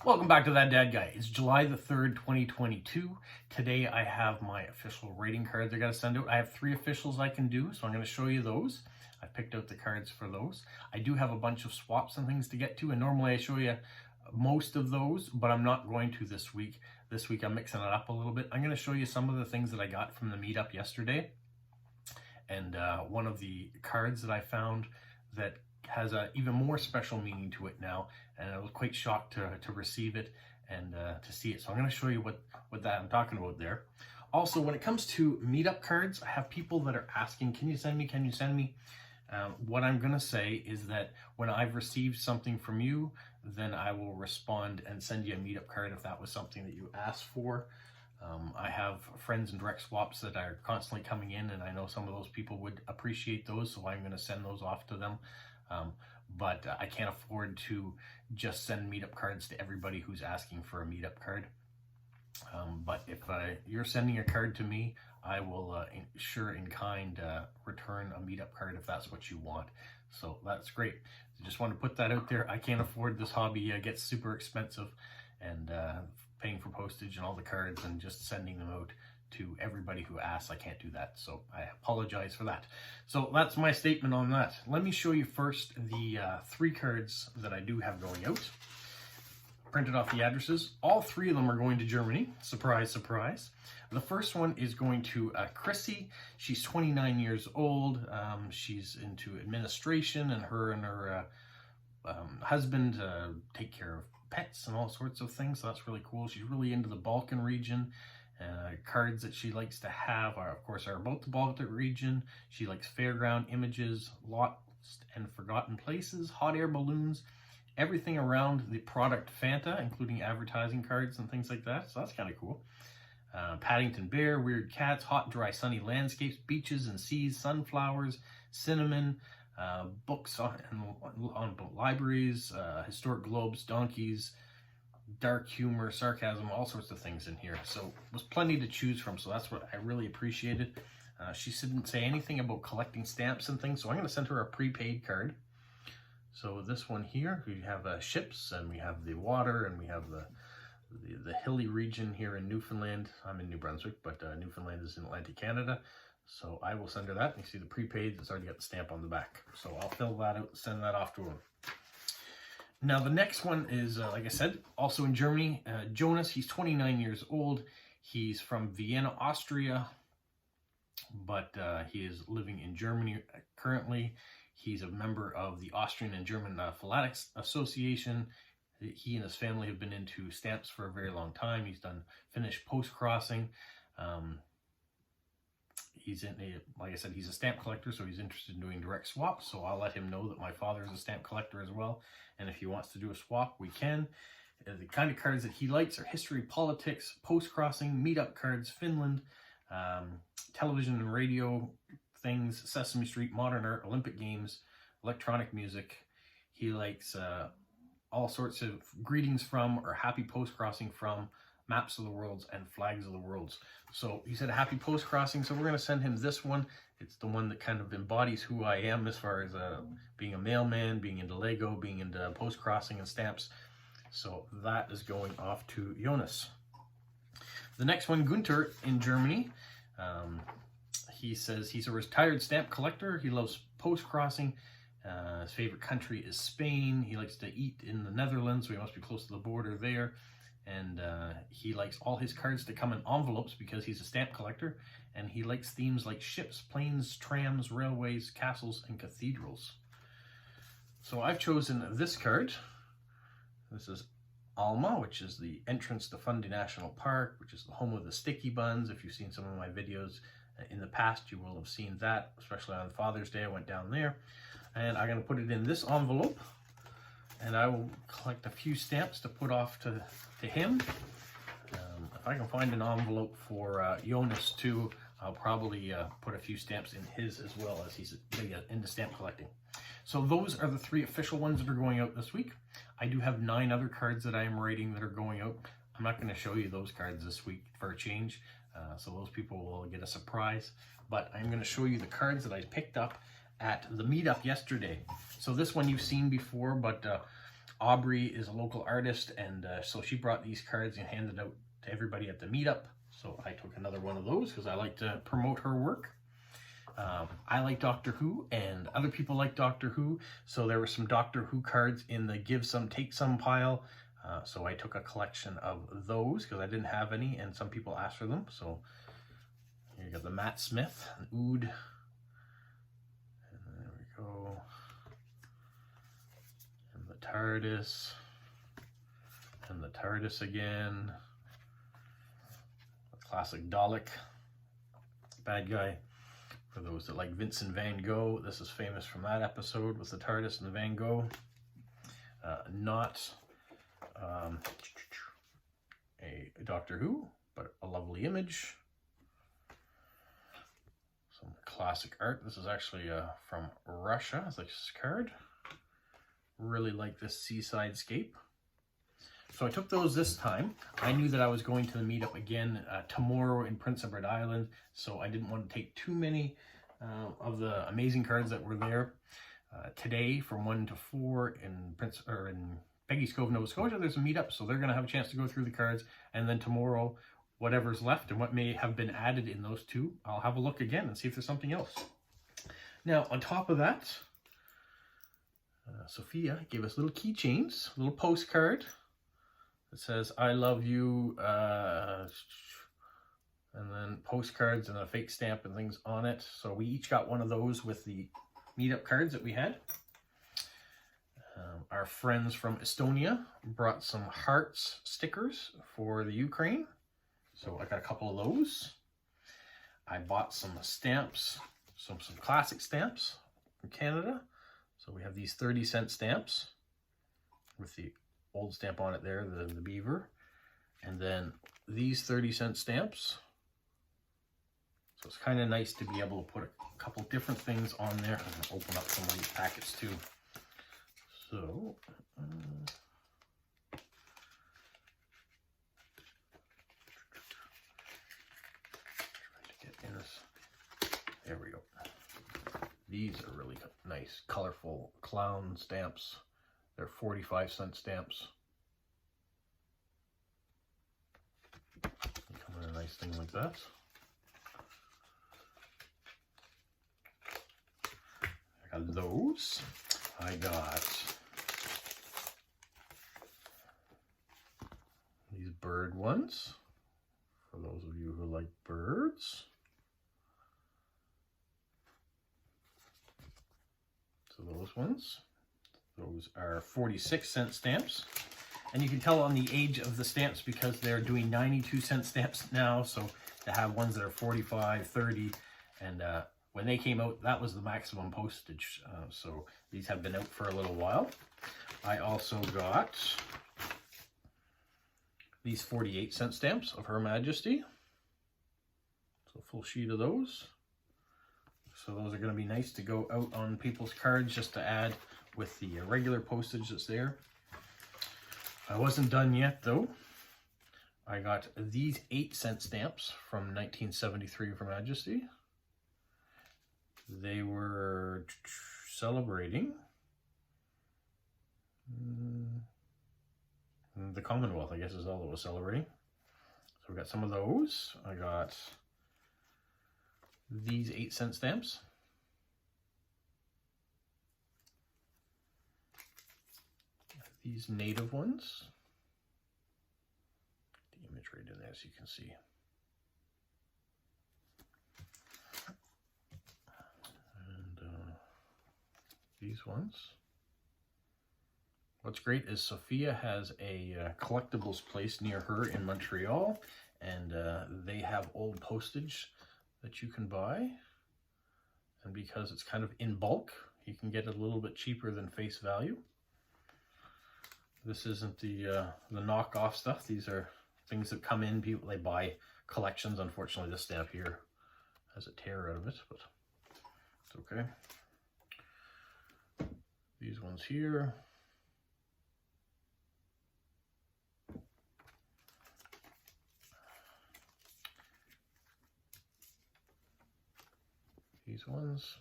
Welcome back to That Dad Guy. It's July the 3rd, 2022. Today I have my official rating cards I got to send out. I have 3 officials I can do, so I'm going to show you those. I picked out the cards for those. I do have a bunch of swaps and things to get to, and normally I show you most of those, but I'm not going to this week. This week I'm mixing it up a little bit. I'm going to show you some of the things that I got from the meetup yesterday. And one of the cards that I found that has an even more special meaning to it now, and I was quite shocked to receive it and to see it. So I'm going to show you what that I'm talking about there. Also, when it comes to meetup cards, I have people that are asking, can you send me, can you send me? What I'm going to say is that when I've received something from you, then I will respond and send you a meetup card if that was something that you asked for. I have friends in direct swaps that are constantly coming in, and I know some of those people would appreciate those, so I'm going to send those off to them. But I can't afford to just send meetup cards to everybody who's asking for a meetup card. But if you're sending a card to me, I will in kind return a meetup card if that's what you want. So that's great. I just want to put that out there. I can't afford this hobby. It gets super expensive, and paying for postage and all the cards and just sending them out to everybody who asks, I can't do that. So I apologize for that. So that's my statement on that. Let me show you first the 3 cards that I do have going out. Printed off the addresses. All 3 of them are going to Germany. Surprise, surprise. The first one is going to Chrissy. She's 29 years old. She's into administration, and her husband take care of pets and all sorts of things. So that's really cool. She's really into the Balkan region. Cards that she likes to have are, of course, are about the Baltic region. She likes fairground images, lost and forgotten places, hot air balloons, everything around the product Fanta, including advertising cards and things like that. So that's kind of cool. Paddington Bear, weird cats, hot, dry, sunny landscapes, beaches and seas, sunflowers, cinnamon, books on libraries, historic globes, donkeys, dark humor, sarcasm, all sorts of things in here. So was plenty to choose from, so that's what I really appreciated. She didn't say anything about collecting stamps and things, so I'm going to send her a prepaid card. So this one here, we have ships, and we have the water, and we have the hilly region here in Newfoundland. I'm in New Brunswick, but Newfoundland is in Atlantic Canada. So I will send her that. You see the prepaid, it's already got the stamp on the back. So I'll fill that out, send that off to her. Now the next one is, like I said, also in Germany. Jonas, he's 29 years old. He's from Vienna, Austria, but he is living in Germany currently. He's a member of the Austrian and German Philatics Association. He and his family have been into stamps for a very long time. He's done finished Postcrossing. Like I said, he's a stamp collector, so he's interested in doing direct swaps. So I'll let him know that my father is a stamp collector as well. And if he wants to do a swap, we can. The kind of cards that he likes are history, politics, postcrossing, meetup cards, Finland, television and radio things, Sesame Street, modern art, Olympic games, electronic music. He likes all sorts of greetings from or happy postcrossing from, maps of the worlds, and flags of the worlds. So he said happy postcrossing, so we're going to send him this one. It's the one that kind of embodies who I am as far as being a mailman, being into Lego, being into postcrossing and stamps. So that is going off to Jonas. The next one, Gunther in Germany. He says he's a retired stamp collector. He loves postcrossing. His favorite country is Spain. He likes to eat in the Netherlands, so he must be close to the border there. And he likes all his cards to come in envelopes because he's a stamp collector, and he likes themes like ships, planes, trams, railways, castles, and cathedrals. So I've chosen this card. This is Alma, which is the entrance to Fundy National Park, which is the home of the sticky buns. If you've seen some of my videos in the past, you will have seen that, especially on Father's Day. I went down there, and I'm going to put it in this envelope. And I will collect a few stamps to put off to him. If I can find an envelope for Jonas too, I'll probably put a few stamps in his as well, as he's big into stamp collecting. So those are the 3 official ones that are going out this week. I do have 9 other cards that I am rating that are going out. I'm not going to show you those cards this week for a change, so those people will get a surprise. But I'm going to show you the cards that I picked up at the meetup yesterday. So this one you've seen before, but Aubrey is a local artist, and so she brought these cards and handed out to everybody at the meetup. So I took another one of those because I like to promote her work. I like Doctor Who, and other people like Doctor Who, so there were some Doctor Who cards in the give some, take some pile. So I took a collection of those because I didn't have any, and some people asked for them. So here you got the Matt Smith, an Ood. And there we go. And the TARDIS. And the TARDIS again. A classic Dalek. Bad guy. For those that like Vincent van Gogh, this is famous from that episode with the TARDIS and the Van Gogh. Not a Doctor Who, but a lovely image. Some classic art. This is actually from Russia. It's like this card. Really like this seaside scape. So I took those this time. I knew that I was going to the meetup again tomorrow in Prince Edward Island, so I didn't want to take too many of the amazing cards that were there. Today, from 1 to 4 in Peggy's Cove, Nova Scotia, there's a meetup, so they're going to have a chance to go through the cards. And then tomorrow, whatever's left and what may have been added in those two, I'll have a look again and see if there's something else. Now, on top of that, Sophia gave us little keychains, a little postcard. It says, I love you, and then postcards and a fake stamp and things on it. So we each got one of those with the meetup cards that we had. Our friends from Estonia brought some hearts stickers for the Ukraine. So I got a couple of those. I bought some stamps, some classic stamps from Canada. So we have these 30-cent stamps with the old stamp on it there, the beaver. And then these 30-cent stamps. So it's kind of nice to be able to put a couple different things on there. I'm going to open up some of these packets too. So, try to get in this. There we go. These are really nice, colorful clown stamps. They're 45-cent stamps. They come in a nice thing like that. I got those. I got these bird ones, for those of you who like birds. So those ones. Those are 46-cent stamps. And you can tell on the age of the stamps because they're doing 92-cent stamps now. So to have ones that are 45, 30, and when they came out, that was the maximum postage. So these have been out for a little while. I also got these 48-cent stamps of Her Majesty. So a full sheet of those. So those are going to be nice to go out on people's cards just to add with the regular postage that's there. I wasn't done yet though. I got these 8-cent stamps from 1973 of Her Majesty. They were celebrating the Commonwealth, I guess is all it was celebrating. So we got some of those. I got these 8-cent stamps. These native ones. The image right in there so you can see. And these ones. What's great is Sophia has a collectibles place near her in Montreal, and they have old postage that you can buy. And because it's kind of in bulk, you can get it a little bit cheaper than face value. This isn't the knockoff stuff. These are things that come in. People, they buy collections. Unfortunately, this stamp here has a tear out of it, but it's okay. These ones here. These ones.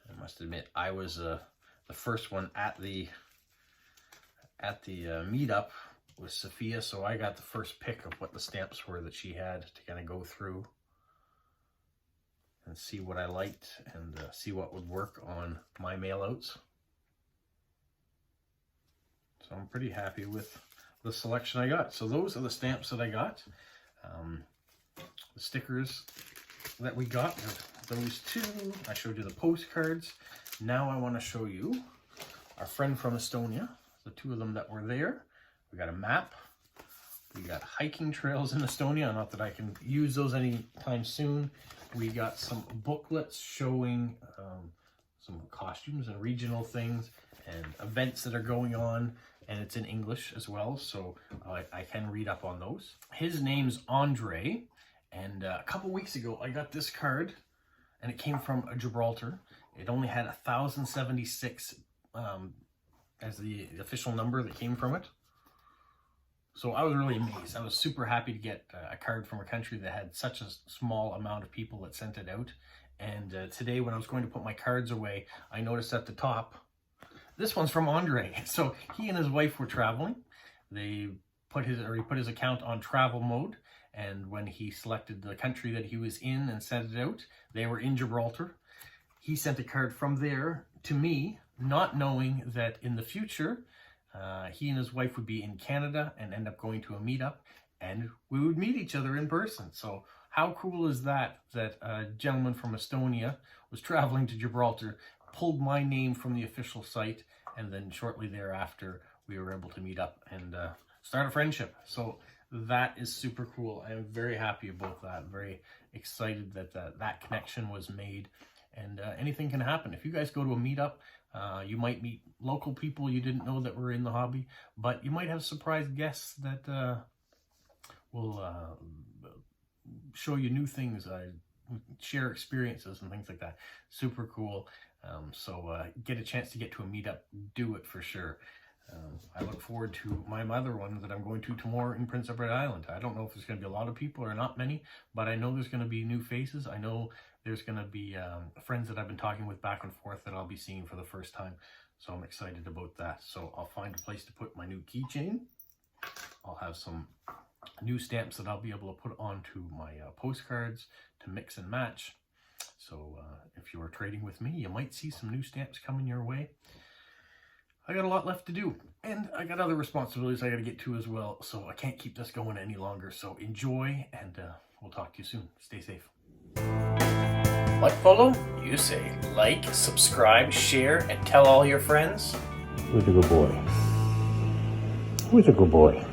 And must admit, I was the first one at the meetup with Sophia, so I got the first pick of what the stamps were that she had to kind of go through and see what I liked and see what would work on my mailouts. So I'm pretty happy with the selection I got. So those are the stamps that I got. The stickers that we got are those two. I showed you the postcards. Now I want to show you our friend from Estonia, the two of them that were there. We got a map. We got hiking trails in Estonia. Not that I can use those anytime soon. We got some booklets showing some costumes and regional things and events that are going on. And it's in English as well, so I can read up on those. His name's Andre, and a couple weeks ago I got this card, and it came from Gibraltar. It only had 1,076 as the official number that came from it. So I was really amazed. I was super happy to get a card from a country that had such a small amount of people that sent it out. And today when I was going to put my cards away, I noticed at the top, this one's from Andre. So he and his wife were traveling. He put his account on travel mode, and when he selected the country that he was in and sent it out, they were in Gibraltar. He sent a card from there to me, not knowing that in the future, he and his wife would be in Canada and end up going to a meetup, and we would meet each other in person. So how cool is that, that a gentleman from Estonia was traveling to Gibraltar, pulled my name from the official site, and then shortly thereafter we were able to meet up and start a friendship. So that is super cool. I am very happy about that. Very excited that that connection was made. And anything can happen. If you guys go to a meetup, you might meet local people you didn't know that were in the hobby, but you might have surprise guests that will show you new things, share experiences and things like that. Super cool. So get a chance to get to a meetup, do it for sure. I look forward to my other one that I'm going to tomorrow in Prince Edward Island. I don't know if there's going to be a lot of people or not many, but I know there's going to be new faces. I know there's going to be friends that I've been talking with back and forth that I'll be seeing for the first time. So I'm excited about that. So I'll find a place to put my new keychain. I'll have some new stamps that I'll be able to put onto my postcards to mix and match. So if you are trading with me, you might see some new stamps coming your way. I got a lot left to do, and I got other responsibilities I got to get to as well, so I can't keep this going any longer. So enjoy, and we'll talk to you soon. Stay safe. What follow? You say like, subscribe, share, and tell all your friends. Who's a good boy? Who's a good boy?